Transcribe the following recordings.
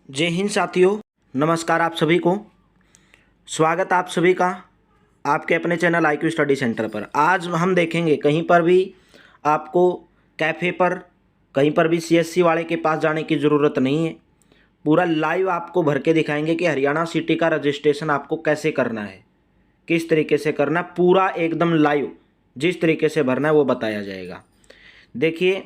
जय हिंद साथियों, नमस्कार आप सभी को। स्वागत आप सभी का आपके अपने चैनल IQ स्टडी सेंटर पर। आज हम देखेंगे कहीं पर भी आपको कैफ़े पर, कहीं पर भी CSC वाले के पास जाने की ज़रूरत नहीं है। पूरा लाइव आपको भर के दिखाएंगे कि हरियाणा सिटी का रजिस्ट्रेशन आपको कैसे करना है, किस तरीके से करना है। पूरा एकदम लाइव जिस तरीके से भरना है वो बताया जाएगा। देखिए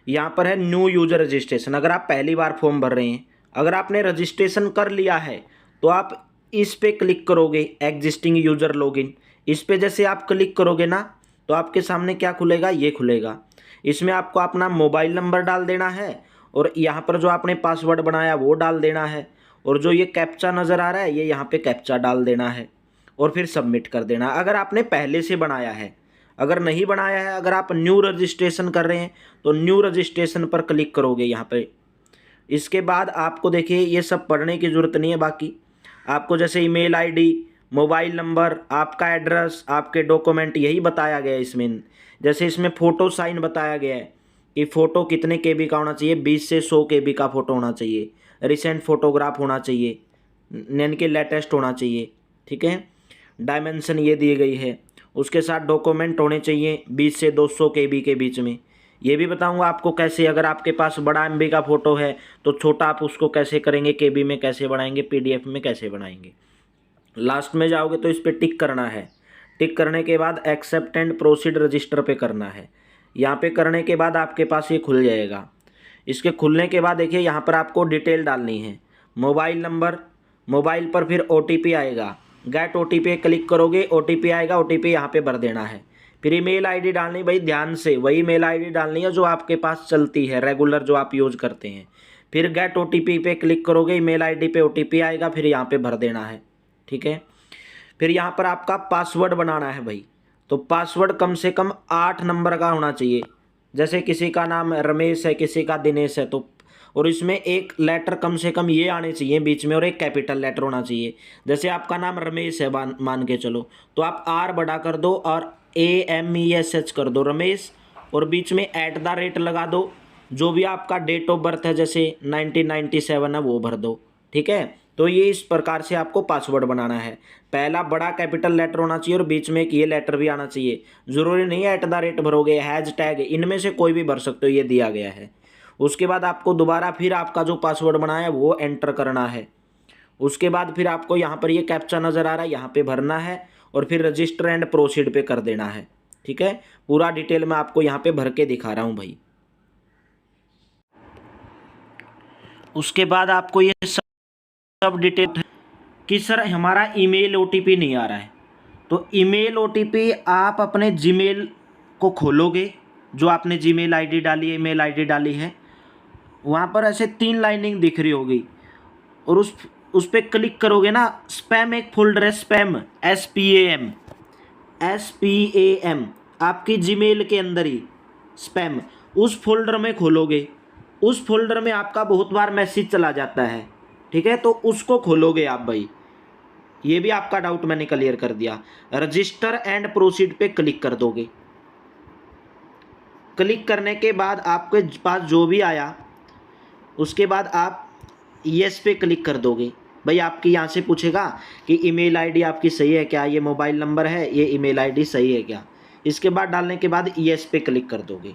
यहाँ पर है न्यू यूज़र रजिस्ट्रेशन। अगर आप पहली बार फॉर्म भर रहे हैं, अगर आपने रजिस्ट्रेशन कर लिया है तो आप इस पे क्लिक करोगे, एग्जिस्टिंग यूज़र लॉगिन। इस पे जैसे आप क्लिक करोगे ना तो आपके सामने क्या खुलेगा, ये खुलेगा। इसमें आपको अपना मोबाइल नंबर डाल देना है और यहाँ पर जो आपने पासवर्ड बनाया वो डाल देना है, और जो ये कैप्चा नज़र आ रहा है ये यहाँ पे कैप्चा डाल देना है और फिर सबमिट कर देना। अगर आपने पहले से बनाया है, अगर नहीं बनाया है, अगर आप न्यू रजिस्ट्रेशन कर रहे हैं तो न्यू रजिस्ट्रेशन पर क्लिक करोगे यहाँ पे। इसके बाद आपको देखिए ये सब पढ़ने की ज़रूरत नहीं है। बाकी आपको जैसे ईमेल आईडी, मोबाइल नंबर, आपका एड्रेस, आपके डॉक्यूमेंट, यही बताया गया है इसमें। जैसे इसमें फ़ोटो साइन बताया गया है कि फ़ोटो कितने KB का होना चाहिए, 20 से 100 KB का फ़ोटो होना चाहिए, रिसेंट फोटोग्राफ होना चाहिए, यानी कि लेटेस्ट होना चाहिए। ठीक है, डायमेंशन ये दी गई है। उसके साथ डॉक्यूमेंट होने चाहिए 20 से 200 KB के बीच में। ये भी बताऊंगा आपको कैसे। अगर आपके पास बड़ा MB का फ़ोटो है तो छोटा आप उसको कैसे करेंगे, KB में कैसे बनाएंगे, PDF में कैसे बनाएंगे। लास्ट में जाओगे तो इस पर टिक करना है। टिक करने के बाद एक्सेप्ट एंड प्रोसीड रजिस्टर पे करना है। यहाँ पे करने के बाद आपके पास ये खुल जाएगा। इसके खुलने के बाद देखिए यहाँ पर आपको डिटेल डालनी है, मोबाइल नंबर, मोबाइल पर फिर OTP आएगा, गेट OTP क्लिक करोगे, OTP आएगा, OTP यहाँ पे भर देना है। फिर ईमेल आईडी डालनी, भाई ध्यान से वही ईमेल आईडी डालनी है जो आपके पास चलती है रेगुलर, जो आप यूज़ करते हैं। फिर गेट OTP पे क्लिक करोगे, ईमेल आईडी पे OTP आएगा, फिर यहाँ पे भर देना है। ठीक है, फिर यहाँ पर आपका पासवर्ड बनाना है भाई। तो पासवर्ड कम से कम 8 नंबर का होना चाहिए। जैसे किसी का नाम रमेश है, किसी का दिनेश है, तो और इसमें एक लेटर कम से कम ये आने चाहिए बीच में, और एक कैपिटल लेटर होना चाहिए। जैसे आपका नाम रमेश है मान के चलो, तो आप R बड़ा कर दो और AMESH कर दो रमेश, और बीच में @ लगा दो। जो भी आपका डेट ऑफ बर्थ है, जैसे 1997 है, वो भर दो। ठीक है, तो ये इस प्रकार से आपको पासवर्ड बनाना है। पहला बड़ा कैपिटल लेटर होना चाहिए और बीच में एक ये लेटर भी आना चाहिए। ज़रूरी नहीं है @ भरोगे, हैशटैग, इनमें से कोई भी भर सकते हो, ये दिया गया है। उसके बाद आपको दोबारा फिर आपका जो पासवर्ड बनाया है वो एंटर करना है। उसके बाद फिर आपको यहाँ पर ये कैप्चा नज़र आ रहा है, यहाँ पे भरना है और फिर रजिस्टर एंड प्रोसीड पे कर देना है। ठीक है, पूरा डिटेल मैं आपको यहाँ पे भर के दिखा रहा हूँ भाई। उसके बाद आपको ये सब डिटेल कि सर हमारा ईमेल OTP नहीं आ रहा है, तो ईमेल OTP आप अपने जीमेल को खोलोगे, जो आपने जीमेल आईडी डाली है, ईमेल आईडी डाली है, वहाँ पर ऐसे 3 लाइनिंग दिख रही होगी, और उस पर क्लिक करोगे ना। स्पैम एक फोल्डर है, स्पैम, SPAM आपकी जीमेल के अंदर ही स्पैम, उस फोल्डर में खोलोगे। उस फोल्डर में आपका बहुत बार मैसेज चला जाता है। ठीक है, तो उसको खोलोगे आप भाई। ये भी आपका डाउट मैंने क्लियर कर दिया। रजिस्टर एंड प्रोसीड पे क्लिक कर दोगे। क्लिक करने के बाद आपके पास जो भी आया, उसके बाद आप यस पे क्लिक कर दोगे। भाई आपकी यहाँ से पूछेगा कि ईमेल आईडी आपकी सही है क्या, ये मोबाइल नंबर है, ये ईमेल आईडी सही है क्या। इसके बाद डालने के बाद यस पे क्लिक कर दोगे।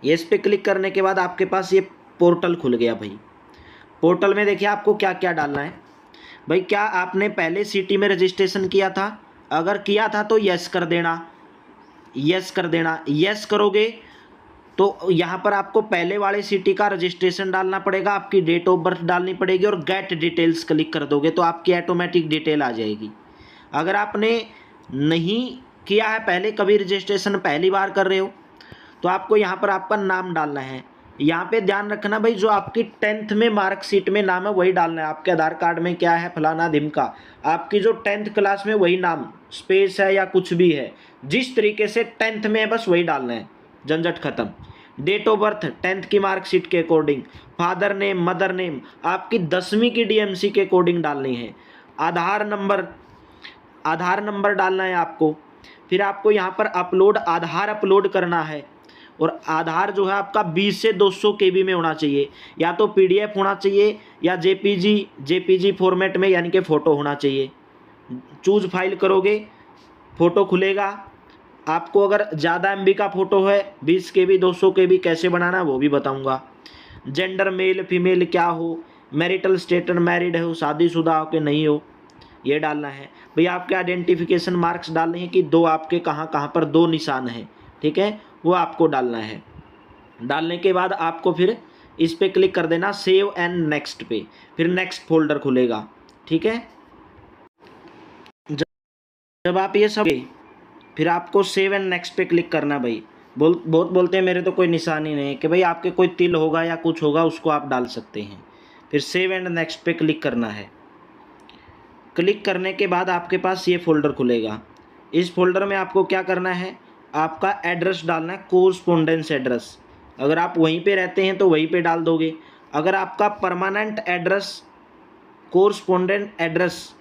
यस पे क्लिक करने के बाद आपके पास ये पोर्टल खुल गया भाई। पोर्टल में देखिए आपको क्या क्या डालना है भाई। क्या आपने पहले सिटी में रजिस्ट्रेशन किया था? अगर किया था तो यस कर देना, यस कर देना। यस करोगे तो यहाँ पर आपको पहले वाले सिटी का रजिस्ट्रेशन डालना पड़ेगा, आपकी डेट ऑफ बर्थ डालनी पड़ेगी, और गेट डिटेल्स क्लिक कर दोगे तो आपकी ऑटोमेटिक डिटेल आ जाएगी। अगर आपने नहीं किया है पहले, कभी रजिस्ट्रेशन पहली बार कर रहे हो, तो आपको यहाँ पर आपका नाम डालना है। यहाँ पे ध्यान रखना भाई, जो आपकी 10th में मार्कशीट में नाम है वही डालना है। आपके आधार कार्ड में क्या है, फलाना धिमका, आपकी जो 10th क्लास में वही नाम, स्पेस है या कुछ भी है, जिस तरीके से 10th में है बस वही डालना है, झंझट खत्म। डेट ऑफ बर्थ 10th की मार्कशीट के according, father name, mother name आपकी 10वीं की DMC के अकॉर्डिंग डालनी है। आधार नंबर डालना है आपको। फिर आपको यहाँ पर अपलोड, आधार अपलोड करना है। और आधार जो है आपका 20 से 200 KB में होना चाहिए, या तो PDF होना चाहिए या जेपीजी फॉर्मेट में यानी कि फ़ोटो होना चाहिए। चूज फाइल करोगे, फ़ोटो खुलेगा। आपको अगर ज़्यादा MB का फ़ोटो है 20 KB 200 KB कैसे बनाना है वो भी बताऊँगा। जेंडर मेल फीमेल क्या हो, मैरिटल स्टेटस मैरिड हो, शादीशुदा हो कि नहीं हो, ये डालना है। भैया आपके आइडेंटिफिकेशन मार्क्स डालने हैं कि दो आपके कहाँ कहाँ पर दो निशान हैं, ठीक है, वो आपको डालना है। डालने के बाद आपको फिर इस पे क्लिक कर देना सेव एंड नेक्स्ट पे, फिर नेक्स्ट फोल्डर खुलेगा, ठीक है। जब आप ये सब फिर आपको सेव एंड नेक्स्ट पे क्लिक करना। भाई बहुत बोलते हैं मेरे तो कोई निशान ही नहीं है, कि भाई आपके कोई तिल होगा या कुछ होगा उसको आप डाल सकते हैं। फिर सेव एंड नेक्स्ट पे क्लिक करना है। क्लिक करने के बाद आपके पास ये फोल्डर खुलेगा। इस फोल्डर में आपको क्या करना है, आपका एड्रेस डालना है, कोरस्पोंडेंस एड्रेस। अगर आप वहीं पे रहते हैं तो वहीं पे डाल दोगे। अगर आपका परमानेंट एड्रेस, कोरस्पोंडेंट एड्रेस,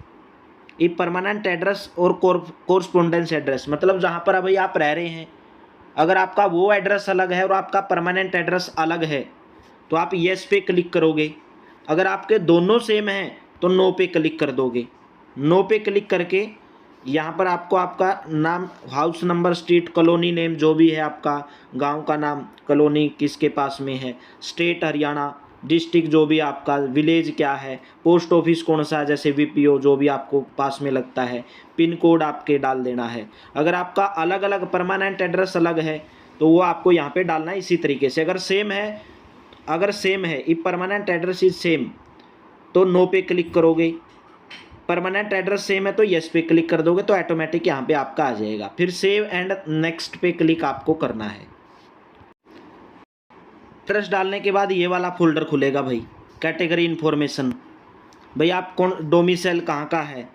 ये परमानेंट एड्रेस और कोरस्पोंडेंस एड्रेस मतलब जहाँ पर अभी आप रह रहे हैं, अगर आपका वो एड्रेस अलग है और आपका परमानेंट एड्रेस अलग है तो आप येस पे क्लिक करोगे। अगर आपके दोनों सेम हैं तो नो पे क्लिक कर दोगे। नो पे क्लिक करके यहाँ पर आपको आपका नाम, house number, street, colony name जो भी है, आपका गांव का नाम, कॉलोनी किसके पास में है, स्टेट हरियाणा, डिस्ट्रिक्ट जो भी आपका, विलेज क्या है, पोस्ट ऑफिस कौन सा है जैसे VPO जो भी आपको पास में लगता है, पिन कोड आपके डाल देना है। अगर आपका अलग अलग परमानेंट एड्रेस अलग है तो वो आपको यहाँ पे डालना है इसी तरीके से। अगर सेम है if permanent address is same तो नो पे क्लिक करोगे। परमानेंट एड्रेस सेम है तो येस पे क्लिक कर दोगे तो ऑटोमेटिक यहाँ पे आपका आ जाएगा। फिर सेव एंड नेक्स्ट पे क्लिक आपको करना है। एड्रेस डालने के बाद ये वाला फोल्डर खुलेगा भाई, कैटेगरी इन्फॉर्मेशन। भाई आप कौन, डोमिसाइल कहाँ का है,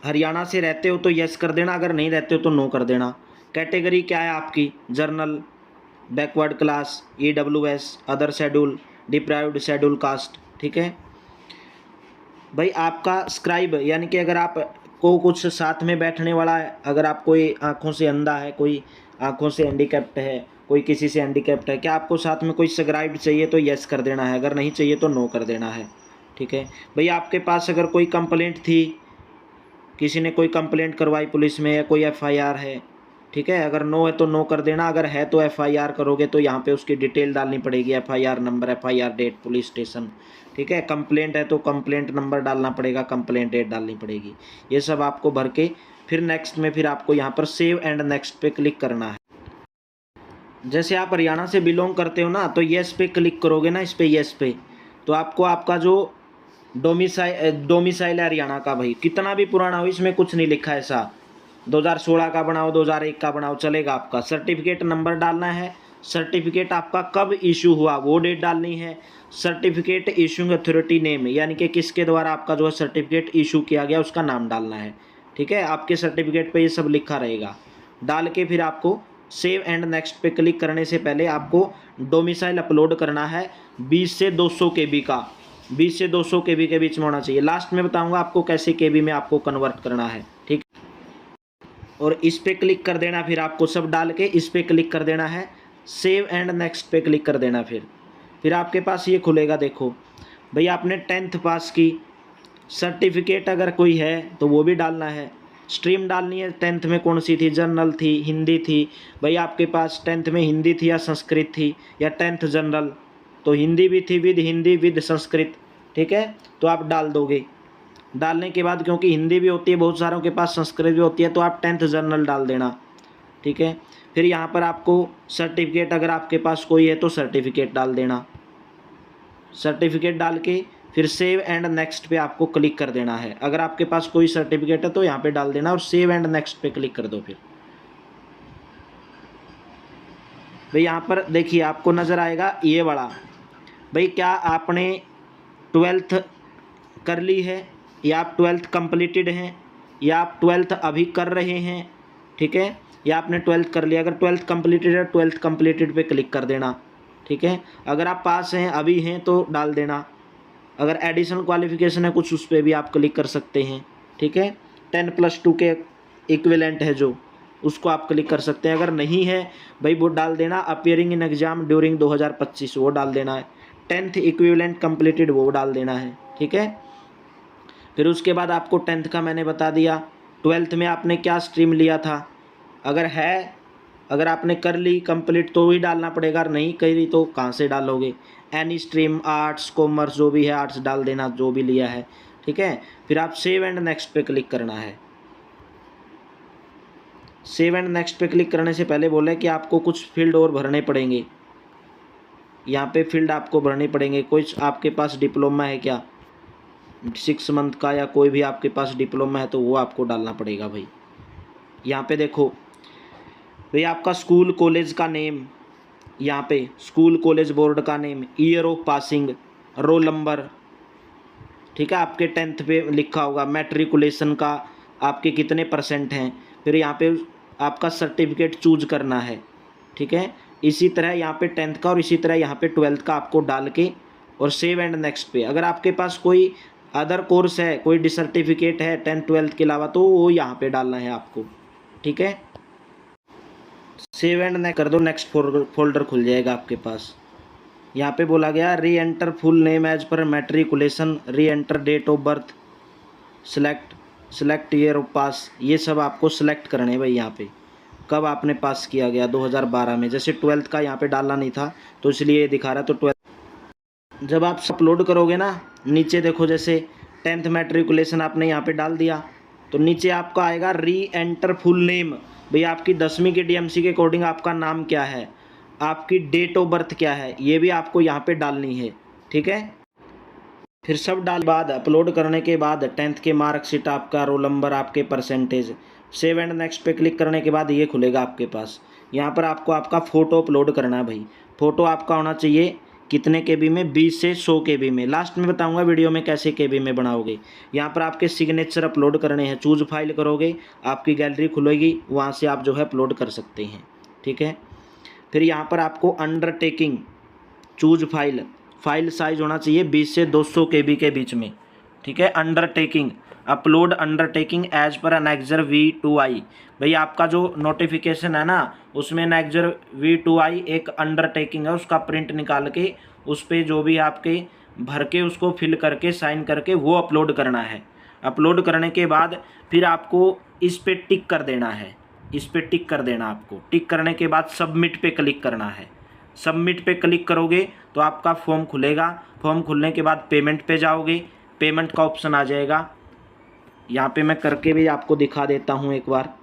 हरियाणा से रहते हो तो येस कर देना, अगर नहीं रहते हो तो नो कर देना। कैटेगरी क्या है आपकी, journal, backward class, EWS, other schedule, deprived schedule caste, ठीक है। भाई आपका स्क्राइब यानी कि अगर आप को कुछ साथ में बैठने वाला है, अगर आप कोई आँखों से अंधा है, कोई आँखों से हैंडीकैप्ड है, कोई किसी से हैंडीकैप्ड है, क्या आपको साथ में कोई स्क्राइब चाहिए तो येस कर देना है, अगर नहीं चाहिए तो नो कर देना है, ठीक है। भाई आपके पास अगर कोई कंप्लेंट थी, किसी ने कोई कंप्लेंट करवाई पुलिस में, या कोई FIR है, ठीक है, अगर नो है तो नो कर देना, अगर है तो FIR करोगे तो यहाँ पे उसकी डिटेल डालनी पड़ेगी, FIR number, FIR date, police station, ठीक है। कंप्लेंट है तो कंप्लेंट नंबर डालना पड़ेगा, कंप्लेंट डेट डालनी पड़ेगी। ये सब आपको भर के फिर नेक्स्ट में फिर आपको यहाँ पर सेव एंड नेक्स्ट पे क्लिक करना है। जैसे आप हरियाणा से बिलोंग करते हो ना तो येस पे क्लिक करोगे ना, इस पे येस पे, तो आपको आपका जो डोमिसाइल है हरियाणा का, भाई कितना भी पुराना हो, इसमें कुछ नहीं लिखा है ऐसा, 2016 का बनाओ, 2001 का बनाओ, चलेगा। आपका सर्टिफिकेट नंबर डालना है, सर्टिफिकेट आपका कब इशू हुआ वो डेट डालनी है, सर्टिफिकेट इशूइंग अथॉरिटी नेम यानी कि किसके द्वारा आपका जो है सर्टिफिकेट इशू किया गया उसका नाम डालना है, ठीक है। आपके सर्टिफिकेट पे ये सब लिखा रहेगा। डाल के फिर आपको सेव एंड नेक्स्ट पे क्लिक करने से पहले आपको डोमिसाइल अपलोड करना है 20 से 200 KB का, 20 से 200 KB के बीच में होना चाहिए। लास्ट में बताऊंगा आपको कैसे KB में आपको कन्वर्ट करना है, ठीक। और इस पे क्लिक कर देना, फिर आपको सब डाल के इस पे क्लिक कर देना है, सेव एंड नेक्स्ट पे क्लिक कर देना। फिर आपके पास ये खुलेगा। देखो भाई आपने 10th पास की, सर्टिफिकेट अगर कोई है तो वो भी डालना है, स्ट्रीम डालनी है 10th में कौन सी थी, जनरल थी, हिंदी थी। भाई आपके पास 10th में हिंदी थी या संस्कृत थी, या 10th जनरल तो हिंदी भी थी विद हिंदी विद संस्कृत, ठीक है, तो आप डाल दोगे। डालने के बाद क्योंकि हिंदी भी होती है बहुत सारों के पास, संस्कृत भी होती है, तो आप 10th जनरल डाल देना, ठीक है। फिर यहाँ पर आपको सर्टिफिकेट अगर आपके पास कोई है तो सर्टिफिकेट डाल देना। सर्टिफिकेट डाल के फिर सेव एंड नेक्स्ट पे आपको क्लिक कर देना है। अगर आपके पास कोई सर्टिफिकेट है तो यहाँ पे डाल देना और सेव एंड नेक्स्ट पे क्लिक कर दो। फिर भाई यहाँ पर देखिए आपको नज़र आएगा ये वाला, भाई क्या आपने 12th कर ली है, या आप 12th कंप्लीटेड हैं, या आप 12th अभी कर रहे हैं, ठीक है, या आपने 12th कर लिया। अगर 12th कंप्लीटेड है 12th कंप्लीटेड पे क्लिक कर देना, ठीक है। अगर आप पास हैं अभी हैं तो डाल देना। अगर एडिशनल क्वालिफिकेशन है कुछ उस पर भी आप क्लिक कर सकते हैं, ठीक है। 10+2 के इक्विवेलेंट है जो, उसको आप क्लिक कर सकते हैं। अगर नहीं है भाई वो डाल देना अपीयरिंग इन एग्जाम ड्यूरिंग 2025 वो डाल देना है। 10th इक्विवेलेंट कंप्लीटेड वो डाल देना है, ठीक है। फिर उसके बाद आपको 10th का मैंने बता दिया। 12th में आपने क्या स्ट्रीम लिया था, अगर आपने कर ली कंप्लीट तो ही डालना पड़ेगा, और नहीं करी तो कहाँ से डालोगे। एनी स्ट्रीम आर्ट्स कॉमर्स जो भी है आर्ट्स डाल देना जो भी लिया है, ठीक है। फिर आप सेव एंड नेक्स्ट पे क्लिक करना है। सेव एंड नेक्स्ट पे क्लिक करने से पहले बोला कि आपको कुछ फील्ड और भरने पड़ेंगे। यहाँ पे फील्ड आपको भरने पड़ेंगे। कोई आपके पास डिप्लोमा है क्या 6 मंथ का, या कोई भी आपके पास डिप्लोमा है तो वो आपको डालना पड़ेगा भाई। यहाँ पे देखो भाई आपका स्कूल कॉलेज का नेम, यहाँ पे स्कूल कॉलेज बोर्ड का name, year of passing, roll number, ठीक है। आपके 10th पे लिखा होगा, मैट्रिकुलेशन का आपके कितने % हैं। फिर यहाँ पे आपका सर्टिफिकेट चूज करना है, ठीक है। इसी तरह यहाँ पे 10th का और इसी तरह यहाँ पे 12th का आपको डाल के और सेव एंड नेक्स्ट पे। अगर आपके पास कोई अदर कोर्स है, कोई सर्टिफिकेट है 10th 12th के अलावा, तो वो यहाँ पे डालना है आपको, ठीक है। सेव एंड नेक्स्ट कर दो, नेक्स्ट फोल्डर खुल जाएगा आपके पास। यहाँ पे बोला गया reenter full name as per matriculation, reenter date of birth, select year of pass, ये सब आपको सेलेक्ट करने हैं भाई। यहाँ पे कब आपने पास किया गया 2012 में, जैसे 12th का यहाँ पे डालना नहीं था तो इसलिए ये दिखा रहा है। तो 12th जब आप अपलोड करोगे ना, नीचे देखो जैसे 10th मैट्रिकुलेशन आपने यहाँ पे डाल दिया तो नीचे आपका आएगा री एंटर फुल नेम। भाई आपकी 10वीं के DMC के अकॉर्डिंग आपका नाम क्या है, आपकी डेट ऑफ बर्थ क्या है, ये भी आपको यहाँ पे डालनी है, ठीक है। फिर सब डाल बाद अपलोड करने के बाद 10th के मार्कशीट, आपका रोल नंबर, आपके परसेंटेज, सेव एंड नेक्स्ट पे क्लिक करने के बाद ये खुलेगा आपके पास। यहाँ पर आपको आपका फ़ोटो अपलोड करना है भाई। फ़ोटो आपका होना चाहिए कितने KB में, 20 से 100 KB में। लास्ट में बताऊंगा वीडियो में कैसे KB में बनाओगे। यहाँ पर आपके सिग्नेचर अपलोड करने हैं। चूज फाइल करोगे, आपकी गैलरी खुलेगी, वहाँ से आप जो है अपलोड कर सकते हैं, ठीक है। फिर यहाँ पर आपको अंडरटेकिंग चूज फाइल साइज होना चाहिए 20 से 200 KB के बीच में, ठीक है। Undertaking upload undertaking as per annexure V2I। भाई आपका जो नोटिफिकेशन है ना उसमें एनेक्जर V2I एक अंडरटेकिंग है, उसका प्रिंट निकाल के उस पर जो भी आपके भर के उसको फिल करके साइन करके वो अपलोड करना है। अपलोड करने के बाद फिर आपको इस पर टिक कर देना है, इस पर टिक कर देना आपको। टिक करने के बाद सबमिट पे क्लिक करना है। सबमिट पे क्लिक करोगे तो आपका फॉर्म खुलेगा। फॉर्म खुलने के बाद पेमेंट पे जाओगे, पेमेंट का ऑप्शन आ जाएगा। यहाँ पे मैं करके भी आपको दिखा देता हूँ एक बार।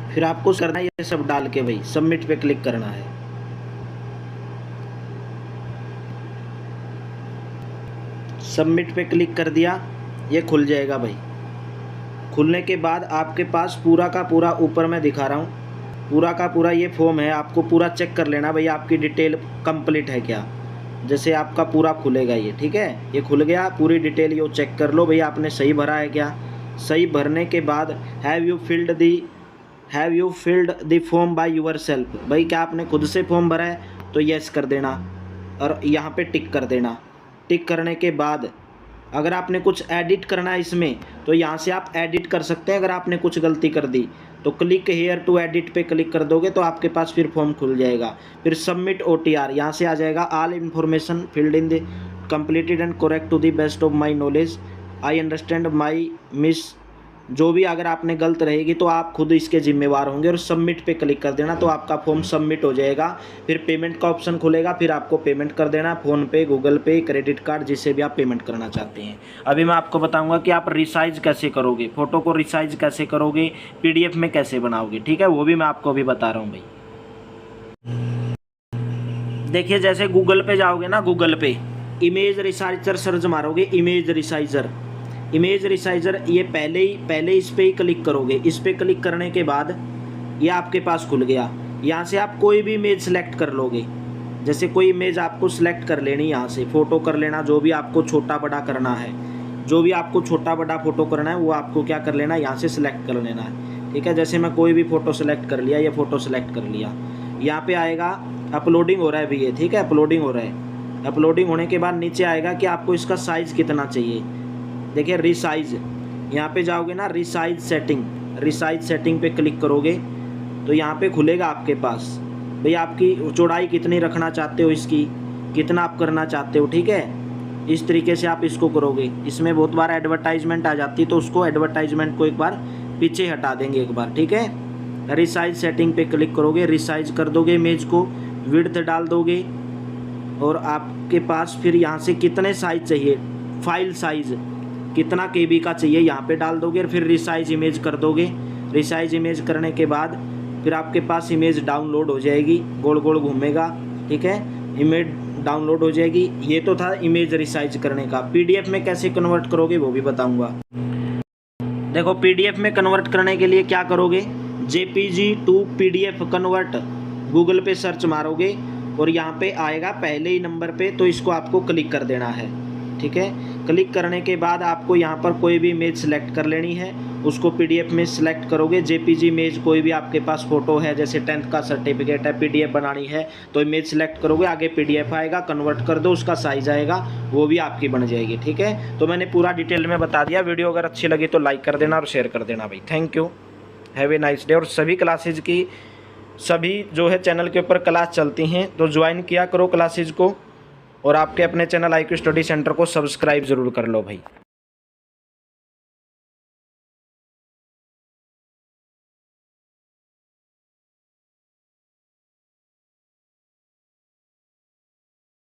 फिर आपको करना है ये सब डाल के भाई सबमिट पे क्लिक करना है। सबमिट पे क्लिक कर दिया, ये खुल जाएगा भाई। खुलने के बाद आपके पास पूरा का पूरा ऊपर मैं दिखा रहा हूँ, पूरा का पूरा ये फॉर्म है। आपको पूरा चेक कर लेना भाई आपकी डिटेल कंप्लीट है क्या। जैसे आपका पूरा खुलेगा ये, ठीक है। ये खुल गया, पूरी डिटेल ये चेक कर लो भाई आपने सही भरा है क्या। सही भरने के बाद have you filled the form by your self, भाई क्या आपने खुद से फॉर्म भरा है तो यस कर देना और यहाँ पे टिक कर देना। टिक करने के बाद अगर आपने कुछ एडिट करना है इसमें तो यहाँ से आप एडिट कर सकते हैं। अगर आपने कुछ गलती कर दी तो क्लिक हेयर टू एडिट पे क्लिक कर दोगे तो आपके पास फिर फॉर्म खुल जाएगा। फिर सबमिट OTR यहाँ से आ जाएगा, all information filled in the completed and correct to the best of my knowledge, I understand my miss. जो भी अगर आपने गलत रहेगी तो आप खुद इसके जिम्मेवार होंगे। और सबमिट पे क्लिक कर देना तो आपका फॉर्म सबमिट हो जाएगा। फिर पेमेंट का ऑप्शन खुलेगा, फिर आपको पेमेंट कर देना, फ़ोन पे, गूगल पे, क्रेडिट कार्ड, जिससे भी आप पेमेंट करना चाहते हैं। अभी मैं आपको बताऊंगा कि आप रिसाइज कैसे करोगे, फ़ोटो को रिसाइज कैसे करोगे, PDF में कैसे बनाओगे, ठीक है। वो भी मैं आपको अभी बता रहा हूँ भाई। देखिए जैसे गूगल पे जाओगे ना, गूगल पे इमेज रिसाइजर सर्च मारोगे, इमेज रिसाइजर ये पहले इस पर ही क्लिक करोगे। इस पर क्लिक करने के बाद ये आपके पास खुल गया। यहाँ से आप कोई भी इमेज सेलेक्ट कर लोगे। जैसे कोई इमेज आपको सेलेक्ट कर लेनी, यहाँ से फ़ोटो कर लेना, जो भी आपको छोटा बड़ा करना है, जो भी आपको छोटा बड़ा फ़ोटो करना है वो आपको क्या कर लेना, यहाँ से सिलेक्ट कर लेना है, ठीक है। जैसे मैं कोई भी फ़ोटो सेलेक्ट कर लिया, ये फ़ोटो सेलेक्ट कर लिया। यहाँ पे आएगा अपलोडिंग हो रहा है भी ये, ठीक है, अपलोडिंग हो रहा है। अपलोडिंग होने के बाद नीचे आएगा कि आपको इसका साइज़ कितना चाहिए। देखिए रिसाइज, यहाँ पे जाओगे ना, रिसाइज सेटिंग, रिसाइज सेटिंग पे क्लिक करोगे तो यहाँ पे खुलेगा आपके पास भाई आपकी चौड़ाई कितनी रखना चाहते हो, इसकी कितना आप करना चाहते हो। ठीक है, इस तरीके से आप इसको करोगे। इसमें बहुत बार एडवर्टाइजमेंट आ जाती है तो उसको एडवर्टाइजमेंट को एक बार पीछे हटा देंगे एक बार। ठीक है, रिसाइज सेटिंग पे क्लिक करोगे, रिसाइज कर दोगे इमेज को, विड्थ डाल दोगे और आपके पास फिर यहाँ से कितने साइज चाहिए, फाइल साइज कितना KB का चाहिए यहाँ पे डाल दोगे और फिर रिसाइज इमेज कर दोगे। रिसाइज इमेज करने के बाद फिर आपके पास इमेज डाउनलोड हो जाएगी, गोल गोल घूमेगा। ठीक है, इमेज डाउनलोड हो जाएगी। ये तो था इमेज रिसाइज करने का। PDF में कैसे कन्वर्ट करोगे वो भी बताऊंगा। देखो PDF में कन्वर्ट करने के लिए क्या करोगे, JPG to PDF convert Google पे सर्च मारोगे और यहाँ पे आएगा पहले ही नंबर पे, तो इसको आपको क्लिक कर देना है। ठीक है, क्लिक करने के बाद आपको यहाँ पर कोई भी इमेज सेलेक्ट कर लेनी है, उसको PDF में सेलेक्ट करोगे। JPG इमेज कोई भी आपके पास फ़ोटो है, जैसे 10th का सर्टिफिकेट है, PDF बनानी है तो इमेज सेलेक्ट करोगे, आगे PDF आएगा, कन्वर्ट कर दो, उसका साइज़ आएगा, वो भी आपकी बन जाएगी। ठीक है, तो मैंने पूरा डिटेल में बता दिया। वीडियो अगर अच्छी लगी तो लाइक कर देना और शेयर कर देना भाई। Thank you, have a nice day. और सभी क्लासेज की सभी जो है चैनल के ऊपर क्लास चलती हैं तो ज्वाइन किया करो क्लासेज को, और आपके अपने चैनल IQ स्टडी सेंटर को सब्सक्राइब ज़रूर कर लो भाई।